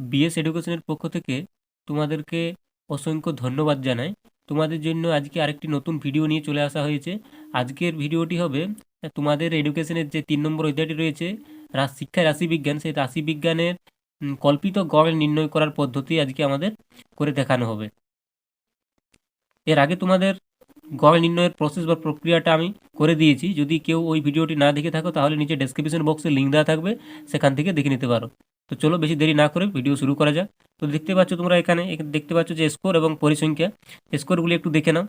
BS এডুকেশনের পক্ষ থেকে তোমাদেরকে অসংখ্য ধন্যবাদ জানাই। তোমাদের জন্য আজকে আরেকটি নতুন ভিডিও নিয়ে চলে আসা হয়েছে। আজকের ভিডিওটি হবে তোমাদের এডুকেশনের যে 3 নম্বর অধ্যায়টি রয়েছে শিক্ষা রাশিবিজ্ঞান, সেই রাশিবিজ্ঞানের কল্পিত গড় নির্ণয় করার পদ্ধতি আজকে আমাদের করে দেখানো হবে। এর আগে তোমাদের গড় নির্ণয়ের প্রসেস বা প্রক্রিয়াটা আমি করে দিয়েছি। যদি কেউ ওই ভিডিওটি না দেখে থাকো তাহলে নিচে ডেসক্রিপশন বক্সে লিঙ্ক দেওয়া থাকবে, সেখান থেকে দেখে নিতে পারো। তো চলো বেশি দেরি না করে ভিডিও শুরু করা যাক। তো দেখতে পাচ্ছ তোমরা এখানে দেখতে পাচ্ছ যে স্কোর এবং পরিসংখ্যা। স্কোরগুলি একটু দেখে নাও।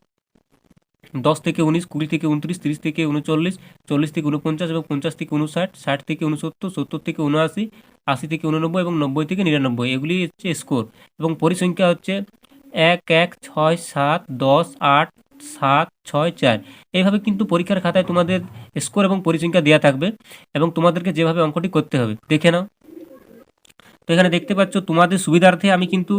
10 থেকে 19, 20 থেকে 29, 30 থেকে 39, 40 থেকে 49 এবং 50 থেকে 59, 60 থেকে 69, 70 থেকে 79, 80 থেকে 89 এবং 90 থেকে 99, এগুলি হচ্ছে স্কোর। এবং পরিসংখ্যা হচ্ছে 1, 1, 6, 7, 10, 8, 7, 6, 4। এইভাবে কিন্তু পরীক্ষার খাতায় তোমাদের স্কোর এবং পরিসংখ্যা দেওয়া থাকবে এবং তোমাদেরকে যেভাবে অঙ্কটি করতে হবে দেখে নাও। তো এখানে দেখতে পাচ্ছ তোমাদের সুবিধার্থে আমি কিন্তু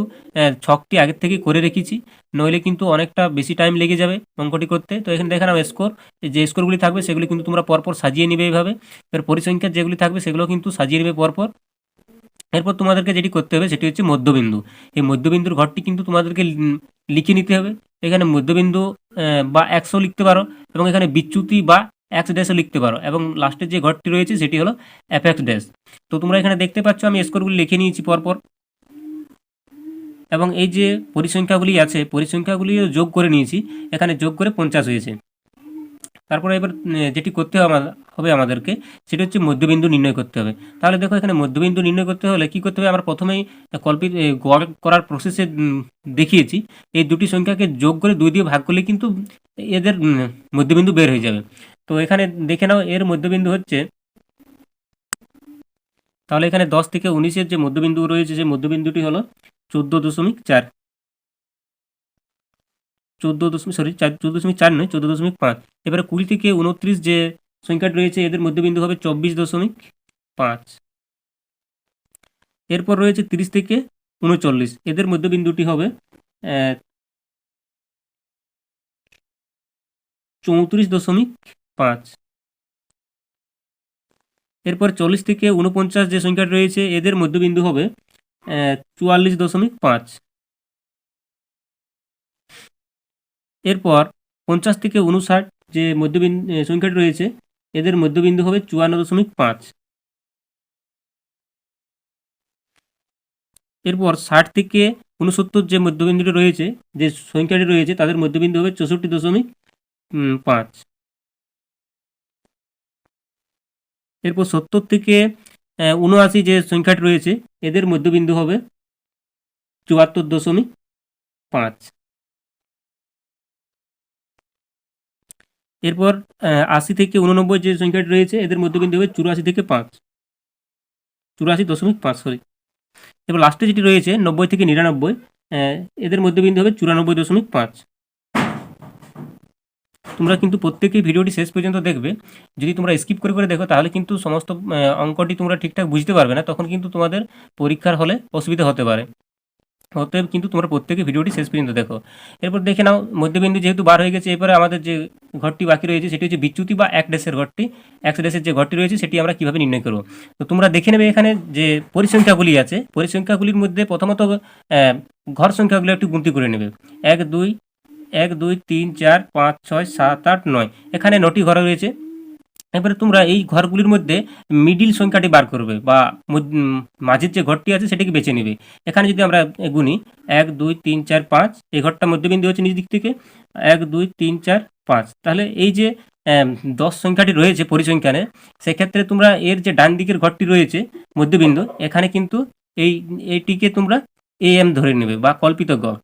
ছকটি আগের থেকেই করে রেখেছি, নইলে কিন্তু অনেকটা বেশি টাইম লেগে যাবে অঙ্কটি করতে। তো এখানে দেখে নাও স্কোর, যে স্কোরগুলি থাকবে সেগুলি কিন্তু তোমরা পরপর সাজিয়ে নিবে এইভাবে। এর পরিসংখ্যার যেগুলি থাকবে সেগুলো কিন্তু সাজিয়ে নেবে পরপর। এরপর তোমাদেরকে যেটি করতে হবে সেটি হচ্ছে মধ্যবিন্দু। এই মধ্যবিন্দুর ঘরটি কিন্তু তোমাদেরকে লিখে নিতে হবে। এখানে মধ্যবিন্দু বা 100 লিখতে পারো, এবং এখানে বিচ্যুতি বা এক্স ড্যাশও লিখতে পারো, এবং লাস্টের যে ঘরটি রয়েছে সেটি হলো এফএক্স ড্যাশ। তো তোমরা এখানে দেখতে পাচ্ছ আমি স্কোরগুলি লিখে নিয়েছি পরপর, এবং এই যে পরিসংখ্যাগুলি আছে পরিসংখ্যাগুলিও যোগ করে নিয়েছি। এখানে যোগ করে 50 হয়েছে। তারপরে এবার যেটি করতে হবে আমাদেরকে, সেটি হচ্ছে মধ্যবিন্দু নির্ণয় করতে হবে। তাহলে দেখো এখানে মধ্যবিন্দু নির্ণয় করতে হলে কী করতে হবে, আমরা প্রথমেই কল্পিত গড় করার প্রসেসে দেখিয়েছি। এই দুটি সংখ্যাকে যোগ করে 2 দিয়ে ভাগ করলে কিন্তু এদের মধ্যবিন্দু বের হয়ে যাবে। তো এখানে দেখে নাও এর মধ্যবিন্দু হচ্ছে, তাহলে এখানে 10 থেকে 19-এর যে মধ্যবিন্দু রয়েছে সেই মধ্যবিন্দুটি হলো 14.4, 14.4 নয়, 14.5। এবারে 20 থেকে 29 যে সংখ্যাটি রয়েছে এদের মধ্যবিন্দু হবে 24.5। এরপর রয়েছে 30 থেকে 39, এদের মধ্যবিন্দুটি হবে 34.5। এরপর 40 থেকে 49 যে সংখ্যাটি রয়েছে এদের মধ্যবিন্দু হবে 44.5। এরপর 50 থেকে 59 যে মধ্যবিন্দু সংখ্যাটি রয়েছে এদের মধ্যবিন্দু হবে 54.5। এরপর 60 থেকে 69 যে মধ্যবিন্দুটি রয়েছে, যে সংখ্যাটি রয়েছে তাদের মধ্যবিন্দু হবে 64.5। এরপর 70 থেকে 79 যে সংখ্যাটি রয়েছে এদের মধ্যবিন্দু হবে 74.5। এরপর 80 থেকে 89 যে সংখ্যাটি রয়েছে এদের মধ্যবিন্দু হবে 84 থেকে 5, 84.5 সরি। এবার লাস্টে যেটি রয়েছে 90 থেকে 99, এদের মধ্যবিন্দু হবে 94.5। তোমরা কিন্তু প্রত্যেকেই ভিডিওটি শেষ পর্যন্ত দেখবে। যদি তোমরা স্কিপ করে করে দেখো তাহলে কিন্তু সমস্ত অঙ্কটি তোমরা ঠিকঠাক বুঝতে পারবে না, তখন কিন্তু তোমাদের পরীক্ষার হলে অসুবিধা হতে পারে। অতএব কিন্তু তোমরা প্রত্যেকে ভিডিওটি শেষ পর্যন্ত দেখো। এরপর দেখে নাও মধ্যবিন্দু যেহেতু বার হয়ে গেছে, এরপরে আমাদের যে ঘরটি বাকি রয়েছে সেটি হচ্ছে বিচ্যুতি বা এক ড্যাশের ঘরটি। এক ড্যাশের যে ঘরটি রয়েছে সেটি আমরা কীভাবে নির্ণয় করব। তো তোমরা দেখে নেবে এখানে যে পরিসংখ্যাগুলি আছে, পরিসংখ্যাগুলির মধ্যে প্রথমত ঘর সংখ্যাগুলো একটু গুনতি করে নেবে। 1, 2, 1, 2, 3, 4, 5, 6, 7, 8, 9, এখানে 9টি ঘর রয়েছে। এবারে তোমরা এই ঘরগুলির মধ্যে মিডিল সংখ্যাটি বার করবে, বা মাঝের যে ঘরটি আছে সেটিকে বেছে নেবে। এখানে যদি আমরা গুনি 1, 2, 3, 4, 5, এই ঘরটা মধ্যবিন্দু হচ্ছে নিজ দিক থেকে 1, 2, 3, 4, 5। তাহলে এই যে 10 সংখ্যাটি রয়েছে পরিসংখ্যানে, সেক্ষেত্রে তোমরা এর যে ডান দিকের ঘরটি রয়েছে মধ্যবিন্দু, এখানে কিন্তু এইটিকে তোমরা AM ধরে নেবে, বা কল্পিত গড়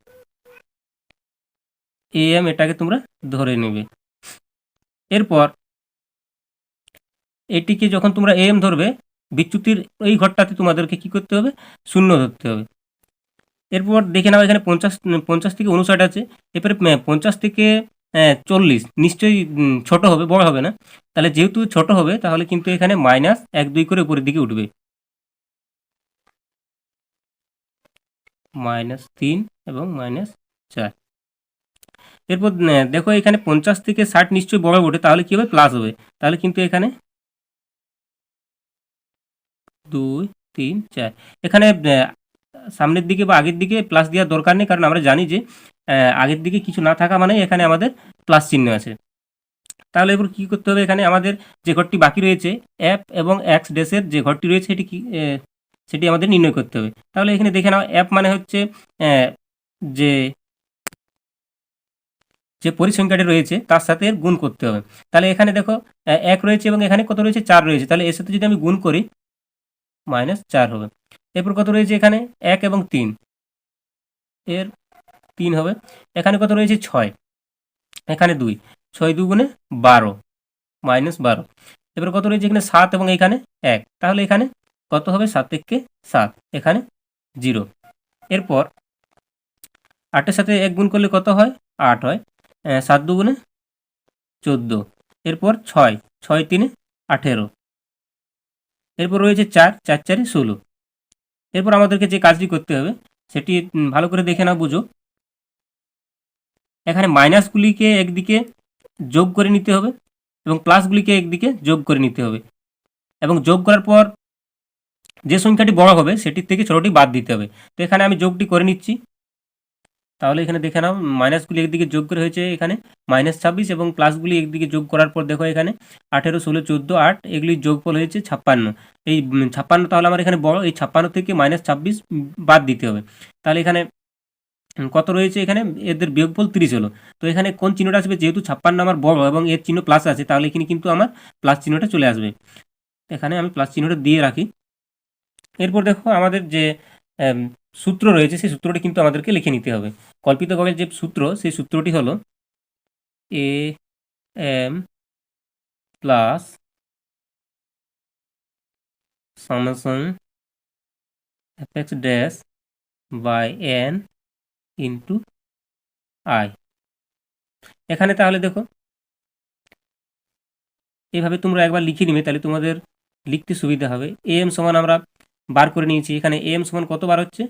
AM এটাকে তোমরা ধরে নেবে। এরপর এটিকে যখন তোমরা AM ধরবে, বিচ্যুতির এই ঘরটাতে তোমাদেরকে কি করতে হবে, 0 ধরতে হবে। এরপর দেখে নাও এখানে 50 থেকে 59 আছে। এরপরে 50 থেকে 40 নিশ্চয়ই ছোট হবে, বড় হবে না। তাহলে যেহেতু ছোট হবে তাহলে কিন্তু এখানে -1, 2 করে উপরের দিকে উঠবে, -3 এবং -4। এরপর দেখো এখানে 50 থেকে 60 নিশ্চয়ই বড় ওঠে, তাহলে কি হবে, প্লাস হবে। তাহলে কিন্তু এখানে 2, 3, 4, এখানে সামনের দিকে বা আগের দিকে প্লাস দেওয়ার দরকার নেই, কারণ আমরা জানি যে আগের দিকে কিছু না থাকা মানে এখানে আমাদের প্লাস চিহ্ন আছে। তাহলে এবার কী করতে হবে, এখানে আমাদের যে ঘরটি বাকি রয়েছে অ্যাপ এবং এক্স ড্যাশের যে ঘরটি রয়েছে সেটি আমাদের নির্ণয় করতে হবে। তাহলে এখানে দেখে নাও, অ্যাপ মানে হচ্ছে যে যে পরিসংখ্যাটি রয়েছে তার সাথে এর গুণ করতে হবে। তাহলে এখানে দেখো 1 রয়েছে এবং এখানে কত রয়েছে, 4 রয়েছে। তাহলে এর সাথে যদি আমি গুণ করি -4 হবে। এরপর কত রয়েছে এখানে 1 এবং 3, এর 3 হবে। এখানে কত রয়েছে 6, এখানে 2, 6 2 12 -12। এবার কত রয়েছে এখানে 7 এবং এখানে 1, তাহলে এখানে কত হবে 7 থেকে 7, এখানে 0। এরপর 8 এর সাথে 1 গুণ করলে কত হয়, 8 হয়। 7 2 14। এরপর 6, 6 3 18। এরপর রয়েছে 4, 4 4 16। এরপর আমাদেরকে যে কাজটি করতে হবে সেটি ভালো করে দেখে নাও, বুঝো। এখানে মাইনাসগুলিকে একদিকে যোগ করে নিতে হবে এবং প্লাসগুলিকে একদিকে যোগ করে নিতে হবে, এবং যোগ করার পর যে সংখ্যাটি বড় হবে সেটির থেকে ছোটটি বাদ দিতে হবে। তো এখানে আমি যোগটি করে নিচ্ছি। তাহলে এখানে দেখে নাও, মাইনাসগুলি একদিকে যোগ করে হয়েছে এখানে -26 এবং প্লাসগুলি একদিকে যোগ করার পর দেখো এখানে 18 16 14 8, এগুলির যোগফল হয়েছে 56। এই 56 তাহলে আমার এখানে বড়, এই 56 থেকে -26 বাদ দিতে হবে। তাহলে এখানে কত রয়েছে, এখানে এদের বিয়োগফল 30 হলো। তো এখানে কোন চিহ্নটা আসবে, যেহেতু 56 আমার বড় এবং এর চিহ্ন প্লাস আছে, তাহলে এখানে কিন্তু আমার প্লাস চিহ্নটা চলে আসবে। এখানে আমি প্লাস চিহ্নটা দিয়ে রাখি। এরপর দেখো আমাদের যে সূত্র রয়েছে সেই সূত্রটি কিন্তু আমাদেরকে লিখে নিতে হবে। কল্পিত গড়ের যে সূত্র, সেই সূত্রটি হলো am plus summation fx dash by n into i। এখানে তাহলে দেখো এভাবে তোমরা একবার লিখে নিবে, তাহলে তোমাদের লিখতে সুবিধা হবে। am সমান আমরা বার করে নিয়েছি, এখানে am সমান কত বার হচ্ছে,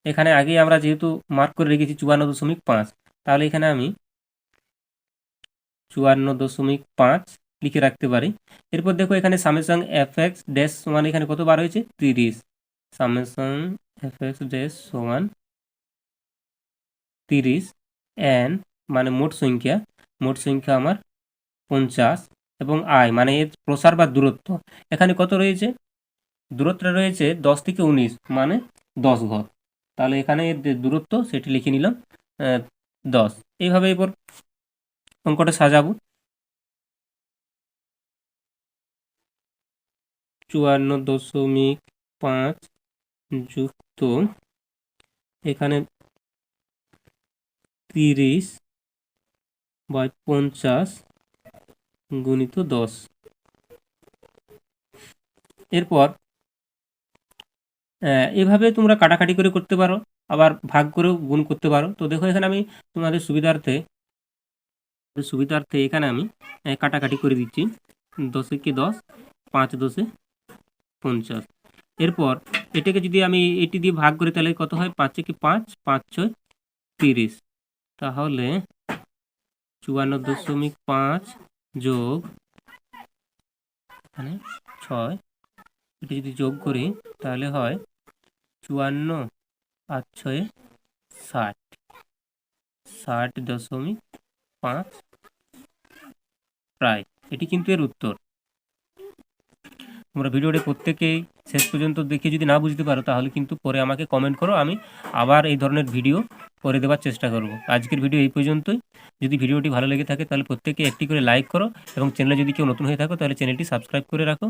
এখানে আগে আমরা যেহেতু মার্ক করে রেখেছি 54.5, তাহলে এখানে আমি 54.5 লিখে রাখতে পারি। এরপর দেখো এখানে সামেশন fx ড্যাশ সমান এখানে কত বার হয়েছে, 30। সামেশন fx ড্যাশ সমান 30 n মানে মোট সংখ্যা আমার 50, এবং i মানে এর প্রসার বা দূরত্ব, এখানে কত রয়েছে, দূরত্বটা রয়েছে 10 থেকে 19 মানে 10 ঘর। তাহলে এখানে এর যে দূরত্ব সেটি লিখে নিলাম 10। এইভাবে এরপর অঙ্কটা সাজাবো। 54.5 যুক্ত এখানে 30/50 গুণিত 10। এরপর এভাবে তোমরা কাটাকাটি করে করতে পারো, আবার ভাগ করেও গুণ করতে পারো। তো দেখো এখানে আমি তোমাদের সুবিধার্থে এখানে আমি কাটাকাটি করে দিচ্ছি। 10 কে 10, 5 10 50। এরপর এটাকে যদি আমি এটি দিয়ে ভাগ করি তাহলে কত হয়, 5 কে 5, 5 6 30। তাহলে 54.5 যোগ এখানে 6, এটা যদি যোগ করি তাহলে হয় 54 আর 6 60, 60.5 প্রায়। এটি কিন্তু এর উত্তর। তোমরা ভিডিওটি প্রত্যেকেই শেষ পর্যন্ত দেখে যদি না বুঝতে পারো তাহলে কিন্তু পরে আমাকে কমেন্ট করো, আমি আবার এই ধরনের ভিডিও করে দেওয়ার চেষ্টা করব। আজকের ভিডিও এই পর্যন্তই। যদি ভিডিওটি ভালো লেগে থাকে তাহলে প্রত্যেকে একটি করে লাইক করো, এবং চ্যানেলে যদি কেউ নতুন হয়ে থাকো তাহলে চ্যানেলটি সাবস্ক্রাইব করে রাখো।